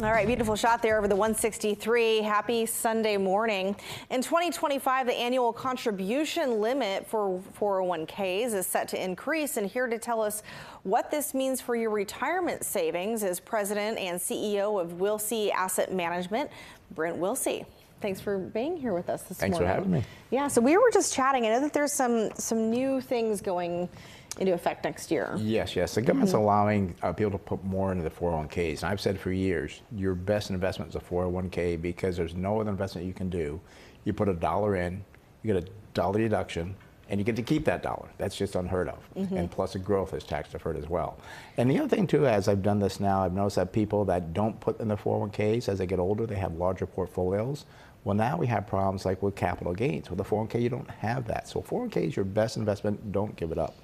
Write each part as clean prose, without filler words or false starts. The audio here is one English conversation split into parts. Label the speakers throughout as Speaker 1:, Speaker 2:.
Speaker 1: All right, beautiful shot there over the 163. Happy Sunday morning. In 2025, the annual contribution limit for 401ks is set to increase. And here to tell us what this means for your retirement savings is President and CEO of Wilsey Asset Management, Brent Wilsey. Thanks for being here with us this morning.
Speaker 2: Thanks for having me.
Speaker 1: Yeah, so we were just chatting. I know that there's some new things going into effect next year.
Speaker 2: Yes. The government's allowing people to put more into the 401ks. And I've said for years, your best investment is a 401k because there's no other investment you can do. You put $1 in, you get $1 deduction, and you get to keep that $1. That's just unheard of. And plus the growth is tax deferred as well. And the other thing too, as I've done this now, I've noticed that people that don't put in the 401ks, as they get older, they have larger portfolios. Well, now we have problems like with capital gains. With a 401k, you don't have that. So 401k is your best investment. Don't give it up.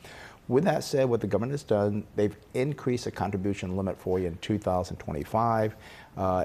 Speaker 2: With that said, what the government has done, they've increased the contribution limit for you in 2025.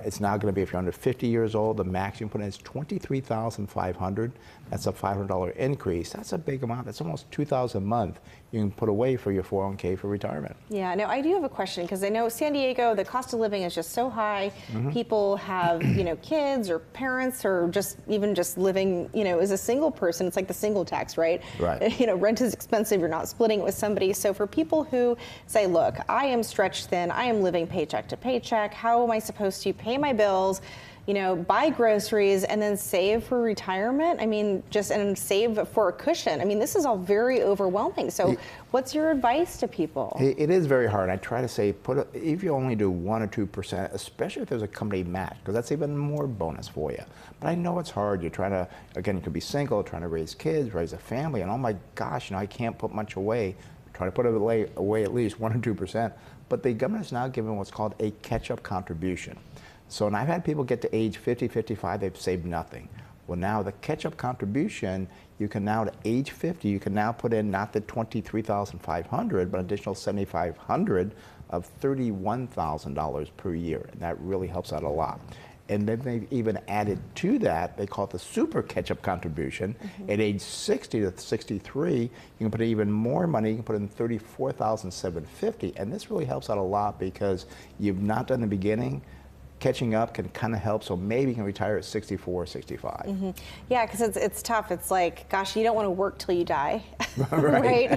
Speaker 2: It's now going to be, if you're under 50 years old, the max you can put in is $23,500. That's a $500 increase. That's a big amount. That's almost $2,000 a month you can put away for your 401k for retirement.
Speaker 1: Yeah, now I do have a question because I know San Diego, the cost of living is just so high. People have, kids or parents or just living, as a single person. It's like the single tax, right?
Speaker 2: Right.
Speaker 1: Rent is expensive. You're not splitting it with somebody. So for people who say, look, I am stretched thin. I am living paycheck to paycheck. How am I supposed to pay my bills, buy groceries and then save for retirement? I mean, and save for a cushion. I mean, this is all very overwhelming. So what's your advice to people?
Speaker 2: It is very hard. I try to say, if you only do 1 or 2%, especially if there's a company match, because that's even more bonus for you. But I know it's hard. You're trying to, again, you could be single, trying to raise kids, raise a family, and oh my gosh, I can't put much away. Try to put away at least 1 or 2%. But the government is now giving what's called a catch-up contribution. So, and I've had people get to age 50, 55, they've saved nothing. Well, now the catch-up contribution, you can now, to age 50, you can now put in not the $23,500, but an additional $7,500 of $31,000 per year. And that really helps out a lot. And then they've even added to that, they call it the super catch-up contribution. At age 60 to 63, you can put in even more money. You can put in $34,750. And this really helps out a lot because you've not done the beginning. Catching up can kind of help, so maybe you can retire at 64 or 65.
Speaker 1: Yeah, because it's tough. It's like, gosh, you don't want to work till you die,
Speaker 2: right?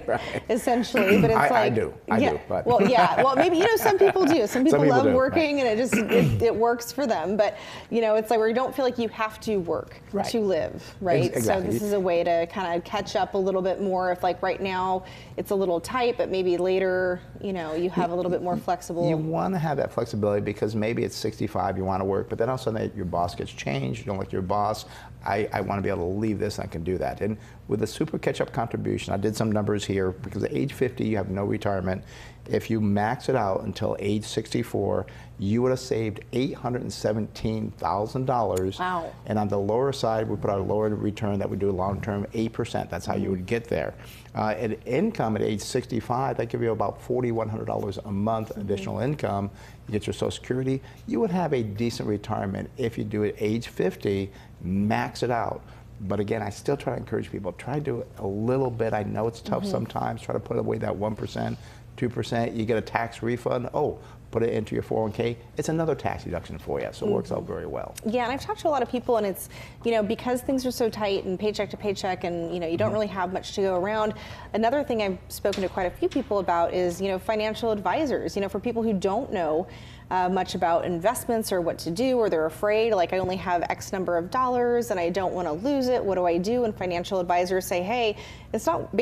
Speaker 1: Essentially, but it's
Speaker 2: I do. But.
Speaker 1: Well, yeah. Well, maybe some people do. Some people love working, and it works for them. But it's like where you don't feel like you have to work to live, right?
Speaker 2: Exactly.
Speaker 1: So this is a way to kind of catch up a little bit more. If like right now it's a little tight, but maybe later, you have a little bit more flexible.
Speaker 2: You want to have that flexibility because maybe it's 65. You want to work, but then all of a sudden your boss gets changed, you don't like your boss, I want to be able to leave this, and I can do that. And with the super catch-up contribution, I did some numbers here, because at age 50 you have no retirement. If you max it out until age 64, you would have saved $817,000.
Speaker 1: Wow.
Speaker 2: And on the lower side, we put our lower return that we do long-term, 8%. That's how you would get there. At income at age 65, that gives you about $4,100 a month additional income. You get your Social Security. You would have a decent retirement if you do it at age 50, max it out. But again, I still try to encourage people, try to do it a little bit. I know it's tough sometimes. Try to put away that 1%, 2%. You get a tax refund. Oh, put it into your 401k. It's another tax deduction for you, so it works out very well.
Speaker 1: Yeah, and I've talked to a lot of people, and it's, because things are so tight and paycheck to paycheck, and you don't really have much to go around. Another thing I've spoken to quite a few people about is, financial advisors. For people who don't know much about investments or what to do, or they're afraid, like I only have X number of dollars and I don't want to lose it. What do I do? And financial advisors say, hey, it's not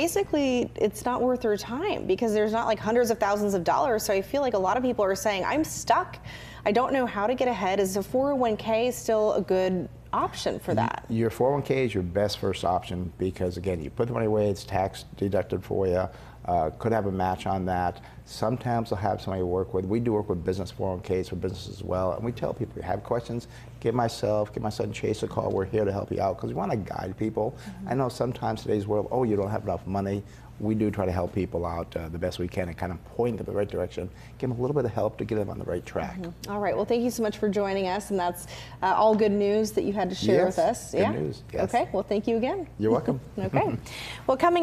Speaker 1: worth your time because there's not like hundreds of thousands of dollars. So I feel like a lot of people are saying, I'm stuck. I don't know how to get ahead. Is a 401k still a good option for that?
Speaker 2: Your 401k is your best first option because, again, you put the money away, it's tax deducted for you. Could have a match on that. Sometimes they'll have somebody to work with. We do work with business 401ks for businesses as well. And we tell people, if you have questions, give my son Chase a call. We're here to help you out because we want to guide people. I know sometimes today's world, you don't have enough money. We do try to help people out the best we can and kind of point them in the right direction, give them a little bit of help to get them on the right track.
Speaker 1: All right. Well, thank you so much for joining us. And that's all good news that you had to share with us.
Speaker 2: Good news. Yes.
Speaker 1: Okay. Well, thank you again.
Speaker 2: You're welcome.
Speaker 1: Okay. Well, coming